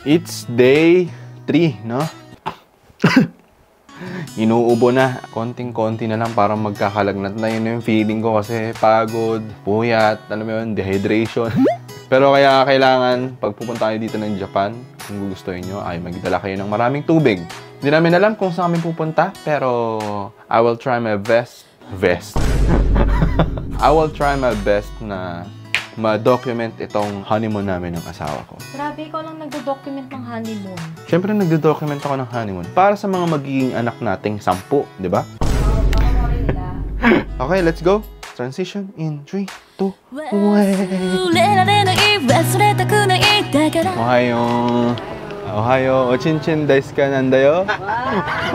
It's day 3, no? Inuubo na. Konting-konti na lang para magkakalagnat na. Yun yung feeling ko kasi pagod, puyat, alam mo yun, dehydration. Pero kaya kailangan, pag pupunta kayo dito ng Japan, kung gugustuhin nyo, ay magdala kayo ng maraming tubig. Hindi namin alam kung saan kami pupunta, pero I will try my best. I will try my best na ma-document itong honeymoon namin ng asawa ko. Grabe, ikaw lang nagdo-document ng honeymoon. Siyempre, nagdo-document ako ng honeymoon para sa mga magiging anak nating 10, di ba? Okay, let's go. Transition in 3, 2, 1. Ohayo. Ohayo. O chinchin desu ka nandayo?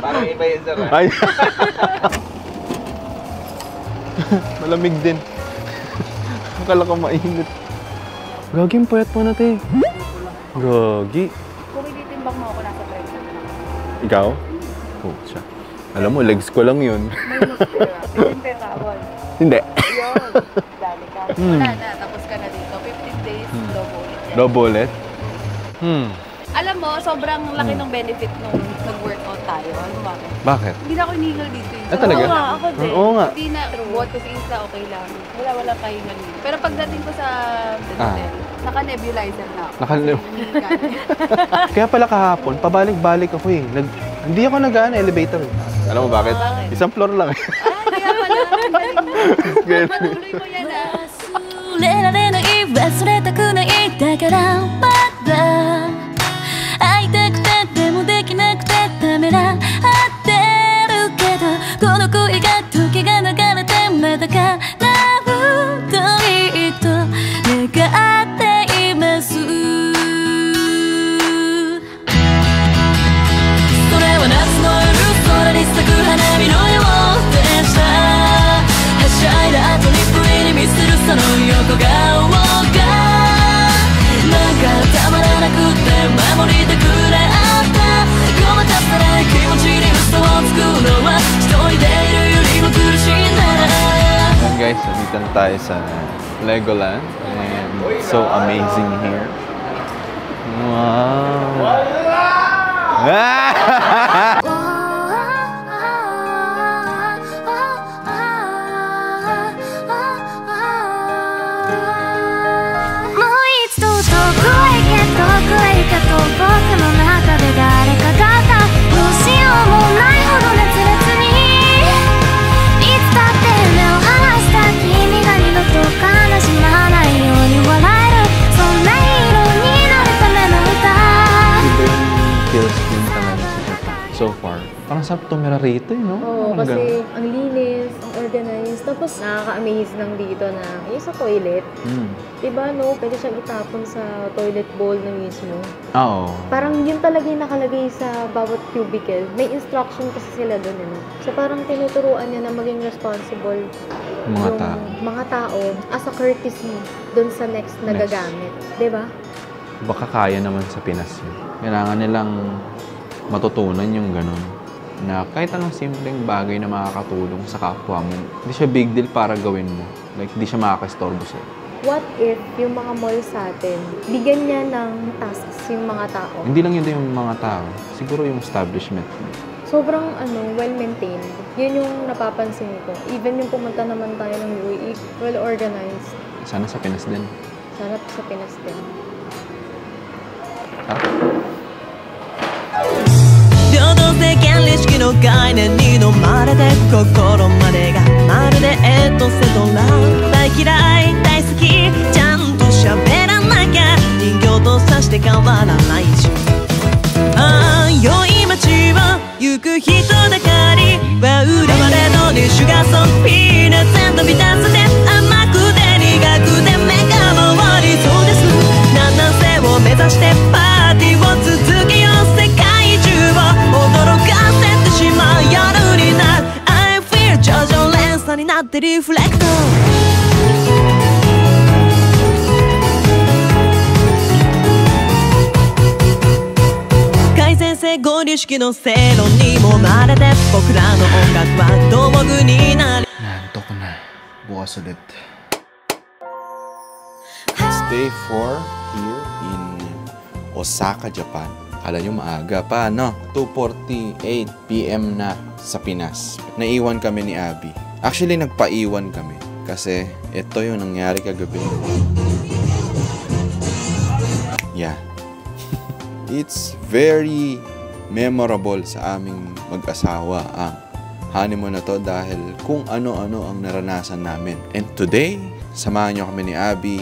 Parang iba yun, sir. Ay. Malamig din. Akala ko mainit. Gagi, ang payat mo na, te. Gagi. Kung ititimbang mo ako, nasa 30. Ikaw? Oh, siya. Alam mo, legs ko lang yun. Siyempre, kabol. Hindi. Yun. Dali ka. Wala na, tapos ka na dito. 15 days, low bullet yan. Low bullet? Alam mo, sobrang laki ng benefit nung nag-workout tayo. Ano bakit? Bakit? Hindi na ako hinihingal dito. Talaga? Oo nga, ako din. Oo nga. Hindi na, what kasi isa, okay lang. Wala tayo na dito. Pero pagdating ko sa hotel, naka-nebulizer na ako. Kaya pala kahapon, pabalik-balik ako eh. Hindi ako nag-elevator. Alam mo bakit? Isang floor lang eh. Kaya pala, matuloy mo yan ah. Guys, nandito na tayo sa Legoland and it's so amazing here. Wow! So far, parang sarap tumira rito, no? Oo, kasi ang linis, ang organized, tapos nakaka-amaze lang dito na yung sa toilet. Diba, no? Pwede siyang itapon sa toilet bowl na mismo. Oo. Parang yun talaga yung nakalagay sa bawat cubicle. May instruction kasi sila doon, ano? So parang tinuturuan niya na maging responsible mga tao as a courtesy doon sa next na gagamit. Diba? Baka kaya naman sa Pinas yun. Kailangan nilang matutunan yung ganun. Na kahit anong simpleng bagay na makakatulong sa kapwa mo, hindi siya big deal para gawin mo. Like, hindi siya makakastorbo sa'yo. What if yung mga mall sa atin, bigyan niya ng tasks yung mga tao? Hindi lang yun yung mga tao. Siguro yung establishment. Sobrang well-maintained. Yun yung napapansin ko. Even yung pumunta naman tayo ng UAE, well-organized. Sana sa Pinas din. Sana sa Pinas din. Ha? 平等性権利式の概念に飲まれて心までがまるでエトセトラ大嫌い大好きちゃんと喋らなきゃ人形とさして変わらないしああ良い街を行く人だかりは浦和レッドにシュガーソンピーナッツ&ビタスで甘くて苦くて目が回りそうです南南西を目指してパーティーを続けよう世界中を驚かせてしまう夜になる I feel 徐々連鎖になってリフレクト改善性合理式の正論にもまれて僕らの音楽は道具になり Nantok na. Bukas ulit. It's day 4 here in Osaka, Japan. Akala nyo maaga pa, no? 2:48 PM na sa Pinas. Naiwan kami ni Abby. Actually, nagpaiwan kami. Kasi ito yung nangyari kagabi. Yeah. It's very memorable sa aming mag-asawa ang honeymoon na to dahil kung ano-ano ang naranasan namin. And today, samahan nyo kami ni Abby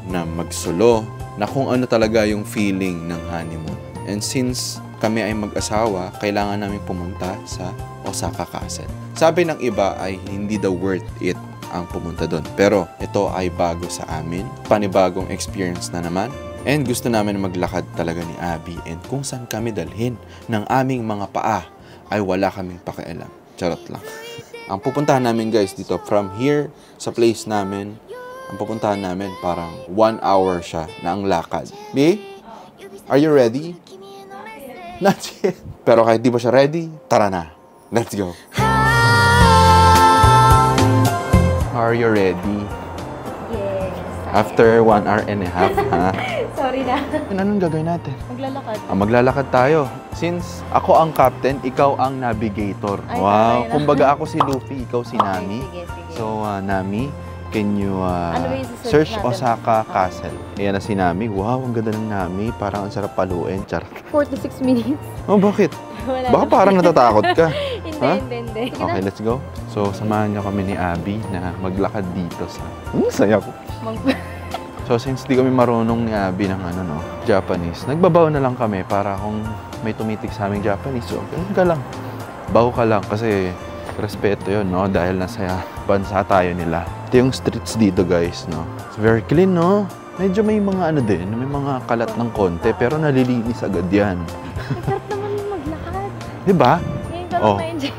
na magsulo na kung ano talaga yung feeling ng honeymoon. And since kami ay mag-asawa, kailangan namin pumunta sa Osaka Castle. Sabi ng iba ay hindi daw worth it ang pumunta doon. Pero ito ay bago sa amin. Panibagong experience na naman. And gusto namin maglakad talaga ni Abby. And kung saan kami dalhin ng aming mga paa ay wala kaming pakialam. Charot lang. Ang pupuntahan namin guys dito from here sa place namin, ang pupuntahan namin parang 1 hour siya na ang lakad. B? Are you ready? Not yet. Pero kahit di ba siya ready, tara na. Let's go. Are you ready? Yes. After 1 hour and a half, ha? Sorry na. Anong gagawin natin? Maglalakad. Maglalakad tayo. Since ako ang captain, ikaw ang navigator. Ay, Wow. taray na. Kumbaga ako si Luffy, ikaw si Nami. Sige, sige. So, Nami, can you Ano ba yung search natin? Osaka Castle? Ayan na si Nami. Wow, ang ganda ng Nami. Parang ang sarap paluin. Charot. 46 minutes. Oh, bakit? Wala Baka na. parang natatakot ka. Hindi, Ha? hindi. Sige Okay, na. let's go. So, samahan niyo kami ni Abby na maglakad dito sa... saya ko. So, since di kami marunong ni Abby ng Japanese, nagbabaw na lang kami para kung may tumitik sa aming Japanese. So, ganun ka lang. Baw ka lang kasi respeto yun, no? Dahil nasa bansa tayo nila. Ito yung streets dito, guys, no? It's very clean, no? Medyo may mga din, may mga kalat ng konti, pero nalilinis agad yan. Masarap naman yung maglakad. Diba? Ngayon ka Oh. lang ma-enjoy.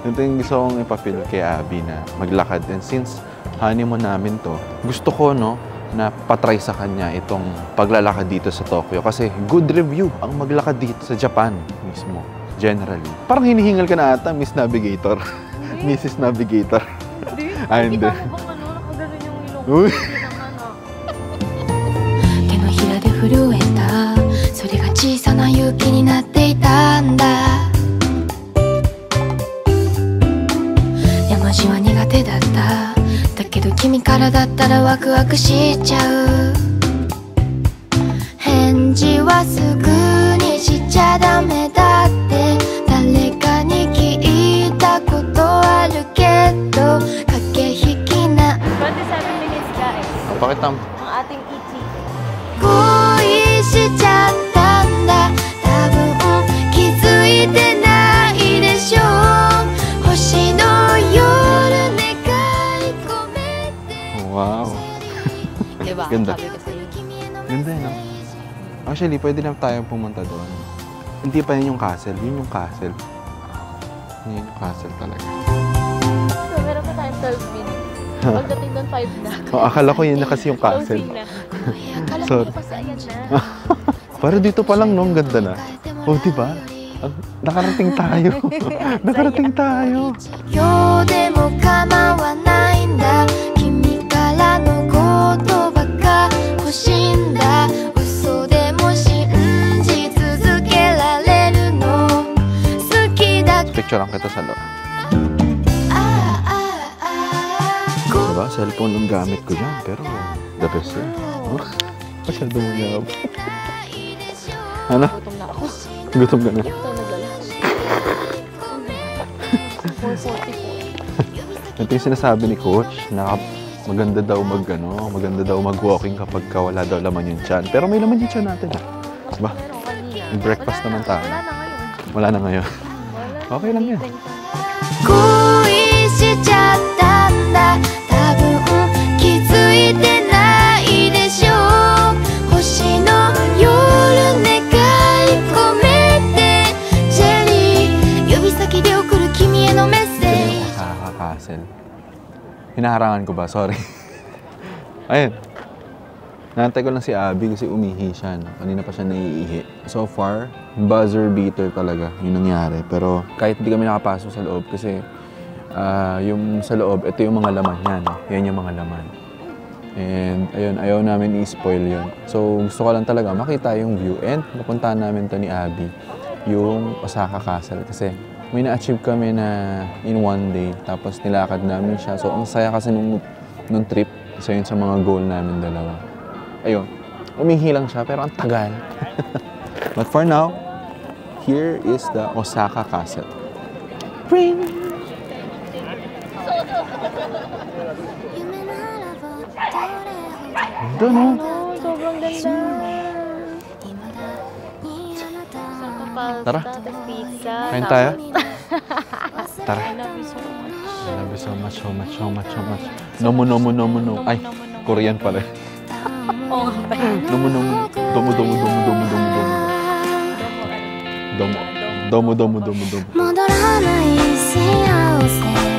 Ito yung gusto kong ipapil kay Abby na maglakad. And since honeymoon namin to, gusto ko, no, na patry sa kanya itong paglalakad dito sa Tokyo. Kasi good review ang maglakad dito sa Japan mismo, generally. Parang hinihingal ka na ata, Miss Navigator. Mrs. Navigator. Hindi. Ah, hindi. Kita mo bang nakaganon yung ilong ko? Uy. Hindi naman, ah. 手のひらで震えたそれが小さな勇気になっていたんだ山路は苦手だっただけど君からだったらワクワクしちゃう返事はすぐにしちゃダメだって誰かに聞いたことあるけど駆け引きな 27 minutes guys. Pakita mo. Ang ating ET. 恋しちゃったんだ多分気づいてないでしょ星の夜願い込めて Wow. Diba? Ganda. Sabi ko sa'yo. Ganda, no? Actually, pwede na tayong pumunta doon. Hindi pa yun yung castle. Yun yung castle. Yun yung castle talaga. So, meron pa tayong 12 minutes. Pagdating doon, 5 na. Oh, akala ko yun na kasi yung castle. Closing na. Akala ko Sorry. kasi ayan na. Para dito pa lang, no? Ang ganda na. Oh, diba? Nakarating tayo. Nakarating tayo. 今日でも構わないんだ君からの言葉が欲しいんだ嘘でも信じ続けられるの好きだ Picture lang kita sa loob. あああ Diba? Cellphone yung gamit ko dyan. Pero, the best yun. Oh, masyado mo yab. Ano? Gutom na ako. Gutom ka na. Ito, naglalakad. 4:44. Ito yung sinasabi ni Coach na maganda daw mag-walking kapag wala daw laman yung tiyan. Pero may laman yung tiyan natin. Diba? Meron kanina. May breakfast Wala naman na. tayo. Wala na ngayon. Wala na ngayon. Wala Okay lang yan. 恋しちゃったんだ多分気づいてないでしょ星の夜願い込めてジェリー指先で送る君へのメッセージ Osaka Castle. Hinaharangan ko ba? Sorry. Ayun. Nantay ko lang si Abby kasi umihi siya. No? Kanina pa siya naiihi. So far, buzzer beater talaga yung nangyari. Pero kahit hindi kami nakapasok sa loob kasi yung sa loob, ito yung mga laman niya. No? Yan yung mga laman. And ayun, ayaw namin i-spoil yun. So gusto ko lang talaga makita yung view. And napuntahan namin to ni Abby, yung Osaka Castle. Kasi may na-achieve kami na in one day. Tapos nilakad namin siya. So ang saya kasi nung trip. Isa yun sa mga goal namin dalawa. Ayun, umihilang siya pero ang tagal. But for now, here is the Osaka Castle. Ring! Ganda, no? Oh, sobrang ganda. Tara. Tapos pizza. Kain tayo? Tara. I love you so much. I love you so much, so much, so much, so much. Nomo, nomo, nomo, nomo. Ay, Korean pala. Oo nga ba? Nomo, nomo. Domo, domo, domo, domo, domo, domo. Domo. Domo, domo, domo, domo. 戻らない幸せ